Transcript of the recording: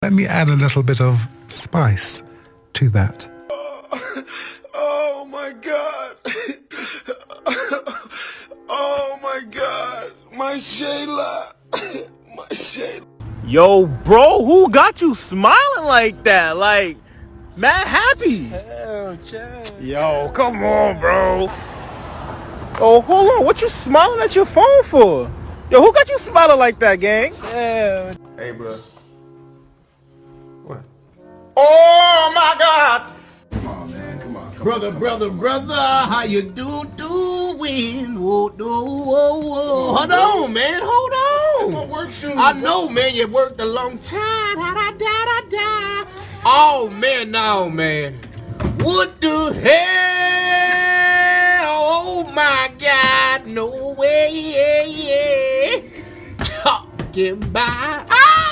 Let me add a little bit of spice to that. Oh my God. Oh my God. My Shayla. My Shayla. Yo, bro, who got you smiling like that? Like, mad happy. Yo, come on, bro. Oh, hold on. What you smiling at your phone for? Yo, who got you smiling like that, gang? Hey, bro. What? Oh my God. Come on, man. Come on. Brother, how you doing? Whoa, whoa. Hold on, man. Hold on. Work soon, I know, man. You worked a long time. Oh, man, no, man. What the hell? Oh, my God. No way. Talking about